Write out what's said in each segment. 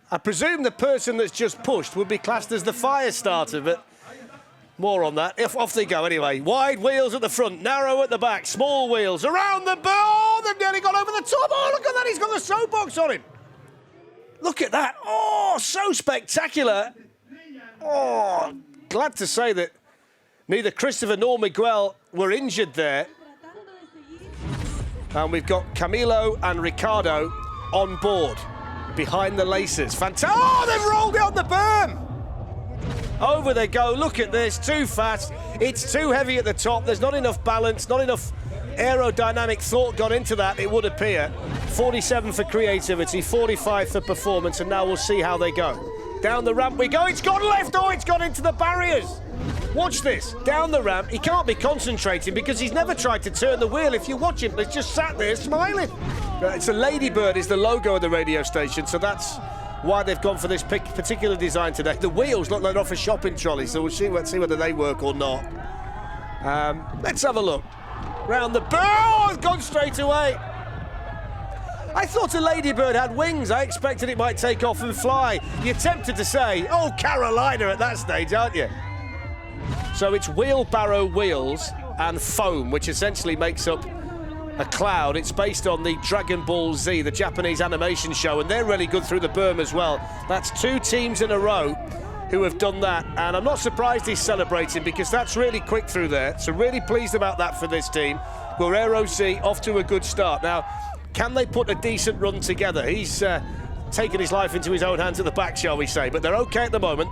I presume the person that's just pushed would be classed as the fire starter, but more on that. Off they go anyway. Wide wheels at the front, narrow at the back, small wheels around the ball. Oh, they've nearly got over the top. Oh, look at that, he's got the soapbox on him. Look at that. Oh, so spectacular. Oh, glad to say that neither Christopher nor Miguel were injured there. And we've got Camilo and Ricardo on board behind the laces. Fantastic. Oh, they've rolled it on the berm. Over they go. Look at this. Too fast. It's too heavy at the top. There's not enough balance, not enough aerodynamic thought gone into that, it would appear. 47 for creativity, 45 for performance, and now we'll see how they go. Down the ramp we go. It's gone left. Oh, it's gone into the barriers. Watch this. Down the ramp. He can't be concentrating because he's never tried to turn the wheel. If you watch him, he's just sat there smiling. It's a ladybird is the logo of the radio station, so that's why they've gone for this particular design today. The wheels look like they're off a shopping trolley, so we'll see whether they work or not. Let's have a look. Round the bird. Oh, it's gone straight away. I thought a ladybird had wings. I expected it might take off and fly. You're tempted to say, oh, Carolina at that stage, aren't you? So it's wheelbarrow wheels and foam, which essentially makes up a cloud. It's based on the Dragon Ball Z, the Japanese animation show, and they're really good through the berm as well. That's 2 teams in a row who have done that, and I'm not surprised he's celebrating because that's really quick through there. So really pleased about that for this team. Guerrero Z off to a good start. Now, can they put a decent run together? He's taken his life into his own hands at the back, shall we say, but they're okay at the moment.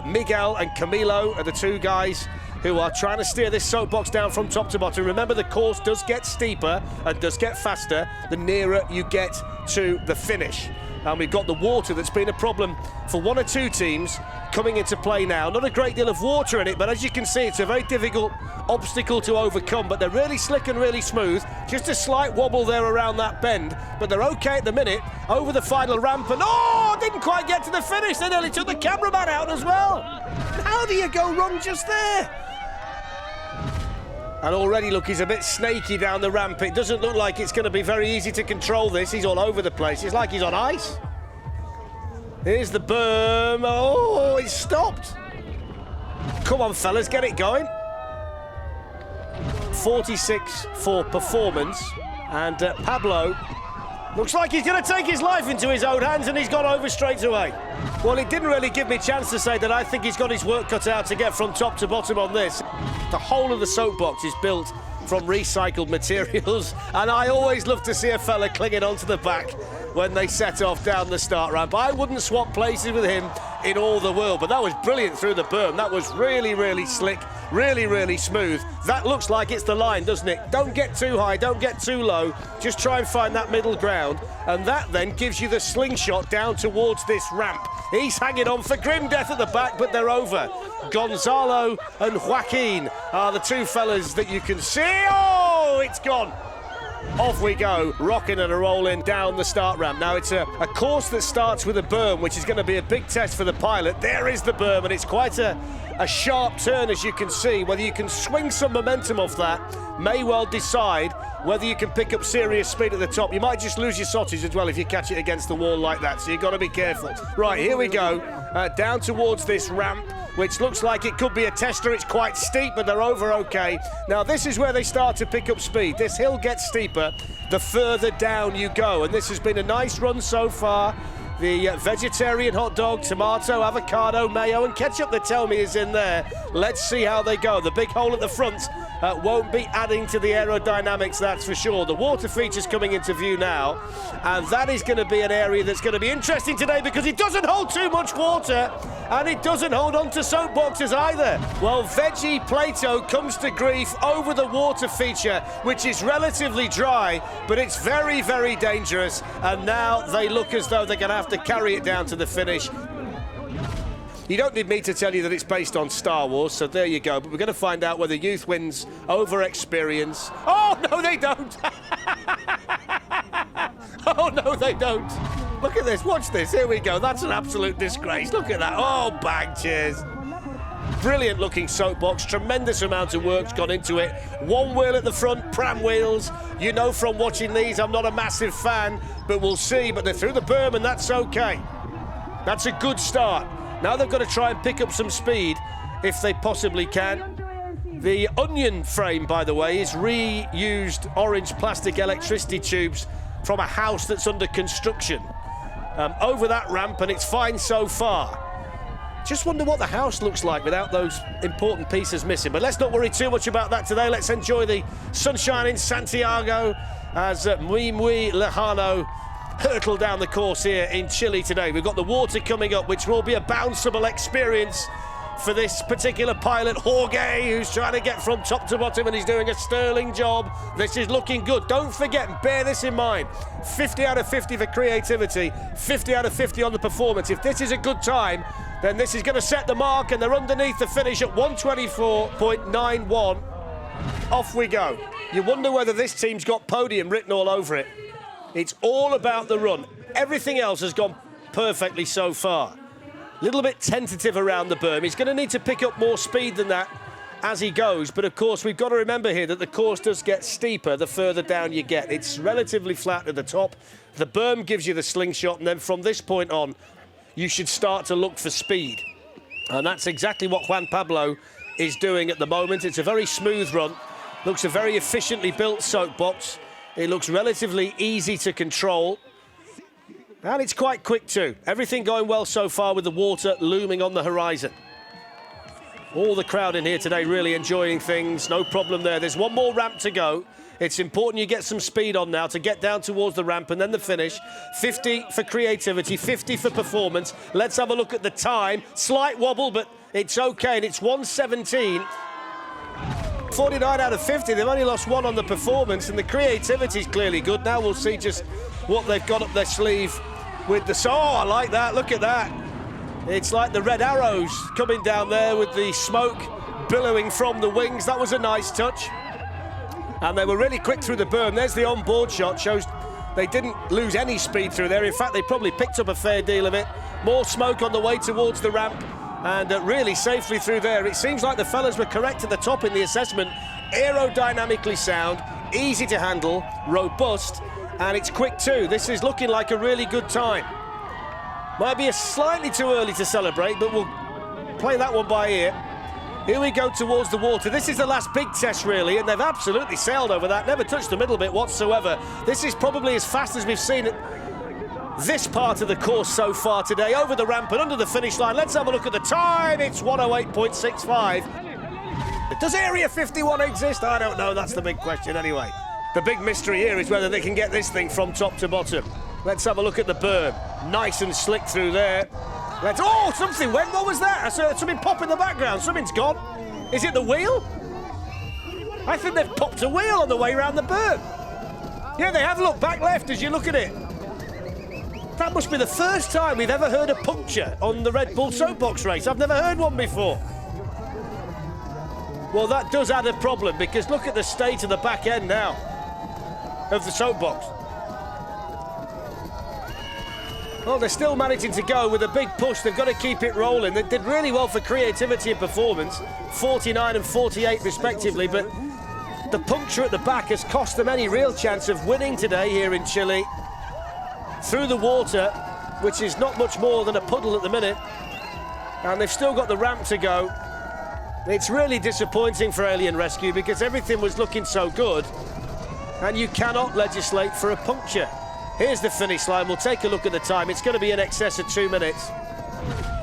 Miguel and Camilo are the 2 guys who are trying to steer this soapbox down from top to bottom. Remember, the course does get steeper and does get faster the nearer you get to the finish. And we've got the water that's been a problem for 1 or 2 teams coming into play now. Not a great deal of water in it, but as you can see, it's a very difficult obstacle to overcome, but they're really slick and really smooth. Just a slight wobble there around that bend, but they're okay at the minute. Over the final ramp, and oh, didn't quite get to the finish. They nearly took the cameraman out as well. How do you go wrong just there? And already, look, he's a bit snaky down the ramp. It doesn't look like it's going to be very easy to control this. He's all over the place. It's like he's on ice. Here's the berm. Oh, it's stopped. Come on, fellas, get it going. 46 for performance. And Pablo looks like he's going to take his life into his own hands, and he's gone over straight away. Well, it didn't really give me a chance to say that I think he's got his work cut out to get from top to bottom on this. The whole of the soapbox is built from recycled materials, and I always love to see a fella clinging onto the back when they set off down the start ramp. I wouldn't swap places with him in all the world, but that was brilliant through the berm. That was really, really slick, really, really smooth. That looks like it's the line, doesn't it? Don't get too high, don't get too low. Just try and find that middle ground, and that then gives you the slingshot down towards this ramp. He's hanging on for grim death at the back, but they're over. Gonzalo and Joaquin are the 2 fellas that you can see. Oh, it's gone. Off we go, rocking and a rolling down the start ramp. Now, it's a course that starts with a berm, which is going to be a big test for the pilot. There is the berm, and it's quite a sharp turn, as you can see. Whether you can swing some momentum off that may well decide whether you can pick up serious speed at the top. You might just lose your sausage as well if you catch it against the wall like that, so you've got to be careful. Right, here we go, down towards this ramp, which looks like it could be a tester. It's quite steep, but they're over okay. Now, this is where they start to pick up speed. This hill gets steeper the further down you go, and this has been a nice run so far. The vegetarian hot dog, tomato, avocado, mayo, and ketchup, they tell me, is in there. Let's see how they go. The big hole at the front won't be adding to the aerodynamics, that's for sure. The water feature's coming into view now, and that is going to be an area that's going to be interesting today because it doesn't hold too much water, and it doesn't hold on to soapboxes either. Well, VEGGIEPLETO comes to grief over the water feature, which is relatively dry, but it's very, very dangerous, and now they look as though they're going to have to carry it down to the finish. You don't need me to tell you that it's based on Star Wars, so there you go. But we're going to find out whether youth wins over experience. Oh, no, they don't. Oh, no, they don't. Look at this. Watch this. Here we go. That's an absolute disgrace. Look at that. Oh, bang, cheers. Brilliant looking soapbox. Tremendous amount of work's gone into it. 1 wheel at the front, pram wheels. You know from watching these, I'm not a massive fan, but we'll see. But they're through the berm, and that's okay. That's a good start. Now they've got to try and pick up some speed if they possibly can. The onion frame, by the way, is reused orange plastic electricity tubes from a house that's under construction. Over that ramp, and it's fine so far. Just wonder what the house looks like without those important pieces missing. But let's not worry too much about that today. Let's enjoy the sunshine in Santiago as Muy Muy Lejano hurtle down the course here in Chile today. We've got the water coming up, which will be a bounceable experience for this particular pilot, Jorge, who's trying to get from top to bottom, and he's doing a sterling job. This is looking good. Don't forget and bear this in mind. 50 out of 50 for creativity, 50 out of 50 on the performance. If this is a good time, then this is going to set the mark, and they're underneath the finish at 124.91. Off we go. You wonder whether this team's got podium written all over it. It's all about the run. Everything else has gone perfectly so far. A little bit tentative around the berm. He's going to need to pick up more speed than that as he goes. But, of course, we've got to remember here that the course does get steeper the further down you get. It's relatively flat at the top. The berm gives you the slingshot, and then from this point on, you should start to look for speed. And that's exactly what Juan Pablo is doing at the moment. It's a very smooth run. Looks a very efficiently built soapbox. It looks relatively easy to control. And it's quite quick too. Everything going well so far with the water looming on the horizon. All the crowd in here today really enjoying things. No problem there. There's one more ramp to go. It's important you get some speed on now to get down towards the ramp and then the finish. 50 for creativity, 50 for performance. Let's have a look at the time. Slight wobble, but it's okay, and it's 1:17. 49 out of 50. They've only lost one on the performance, and the creativity's clearly good. Now we'll see just what they've got up their sleeve with the... Oh, I like that. Look at that. It's like the red arrows coming down there with the smoke billowing from the wings. That was a nice touch. And they were really quick through the berm. There's the on-board shot. Shows they didn't lose any speed through there. In fact, they probably picked up a fair deal of it. More smoke on the way towards the ramp. And really safely through there. It seems like the fellas were correct at the top in the assessment. Aerodynamically sound, easy to handle, robust, and it's quick too. This is looking like a really good time. Might be slightly too early to celebrate, but we'll play that one by ear. Here we go towards the water. This is the last big test, really, and they've absolutely sailed over that. Never touched the middle bit whatsoever. This is probably as fast as we've seen it. This part of the course so far today, over the ramp and under the finish line. Let's have a look at the time. It's 1:08.65. Does Area 51 exist? I don't know. That's the big question anyway. The big mystery here is whether they can get this thing from top to bottom. Let's have a look at the berm. Nice and slick through there. Oh, something went. What was that? I saw something pop in the background. Something's gone. Is it the wheel? I think they've popped a wheel on the way around the berm. Yeah, they have looked back left as you look at it. That must be the first time we've ever heard a puncture on the Red Bull Soapbox Race. I've never heard one before. Well, that does add a problem, because look at the state of the back end now of the soapbox. Well, they're still managing to go with a big push. They've got to keep it rolling. They did really well for creativity and performance, 49 and 48 respectively, but the puncture at the back has cost them any real chance of winning today here in Chile. Through the water, which is not much more than a puddle at the minute, and they've still got the ramp to go. It's really disappointing for Alien Rescue, because everything was looking so good, and you cannot legislate for a puncture. Here's the finish line. We'll take a look at the time. It's going to be in excess of 2 minutes.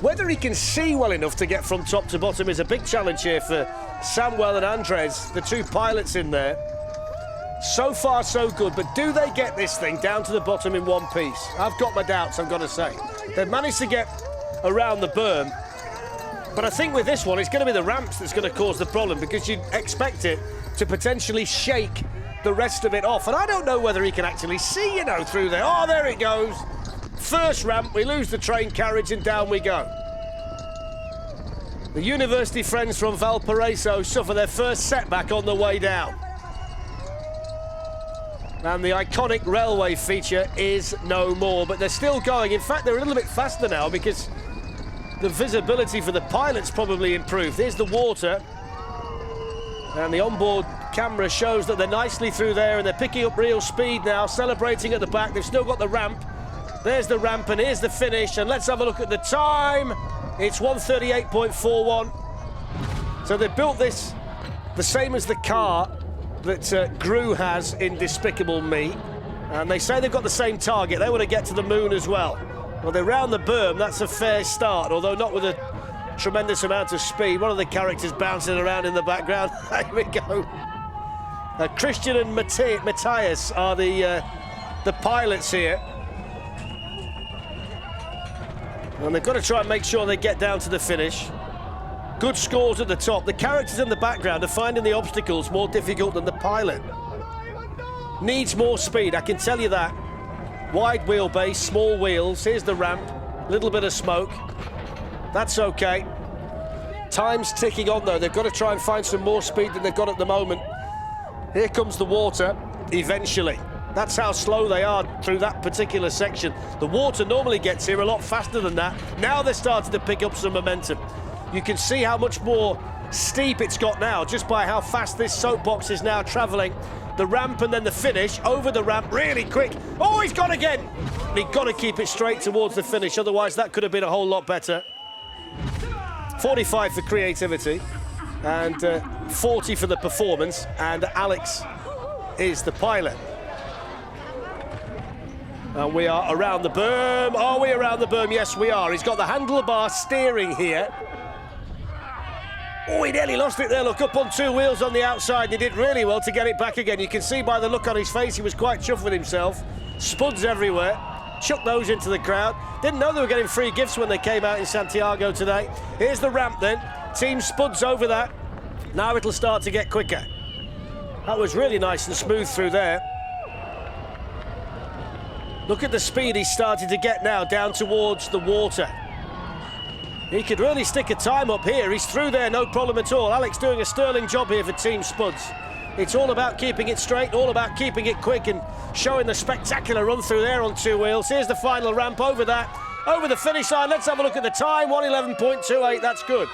Whether he can see well enough to get from top to bottom is a big challenge here for Samuel and Andres, the two pilots in there. So far, so good, but do they get this thing down to the bottom in one piece? I've got my doubts, I've got to say. They've managed to get around the berm, but I think with this one, it's going to be the ramps that's going to cause the problem, because you'd expect it to potentially shake the rest of it off. And I don't know whether he can actually see, you know, through there. Oh, there it goes. First ramp, we lose the train carriage, and down we go. The university friends from Valparaiso suffer their first setback on the way down. And the iconic railway feature is no more, but they're still going. In fact, they're a little bit faster now, because the visibility for the pilots probably improved. Here's the water, and the onboard camera shows that they're nicely through there, and they're picking up real speed now, celebrating at the back. They've still got the ramp, There's the ramp and here's the finish, and let's have a look at the time. It's 1:38.41. So they built this the same as the car that KART-CREW has in Despicable Me, and they say they've got the same target. They want to get to the moon as well. Well, they're round the berm. That's a fair start, although not with a tremendous amount of speed. One of the characters bouncing around in the background. Here we go. Christian and Matthias are the pilots here. And they've got to try and make sure they get down to the finish. Good scores at the top. The characters in the background are finding the obstacles more difficult than the pilot. Needs more speed, I can tell you that. Wide wheelbase, small wheels. Here's the ramp. A little bit of smoke. That's okay. Time's ticking on, though. They've got to try and find some more speed than they've got at the moment. Here comes the water, eventually. That's how slow they are through that particular section. The water normally gets here a lot faster than that. Now they're starting to pick up some momentum. You can see how much more steep it's got now just by how fast this soapbox is now travelling. The ramp and then the finish, over the ramp, really quick. Oh, he's gone again! He's got to keep it straight towards the finish, otherwise that could have been a whole lot better. 45 for creativity and 40 for the performance, and Alex is the pilot. And we are around the berm. Are we around the berm? Yes, we are. He's got the handlebar steering here. Oh, he nearly lost it there. Look, up on two wheels on the outside. He did really well to get it back again. You can see by the look on his face, he was quite chuffed with himself. Spuds everywhere. Chucked those into the crowd. Didn't know they were getting free gifts when they came out in Santiago today. Here's the ramp then. Team Spuds over that. Now it'll start to get quicker. That was really nice and smooth through there. Look at the speed he's starting to get now down towards the water. He could really stick a time up here. He's through there, no problem at all. Alex doing a sterling job here for Team Spuds. It's all about keeping it straight, all about keeping it quick and showing the spectacular run through there on two wheels. Here's the final ramp over that, over the finish line. Let's have a look at the time, 1:11.28, that's good.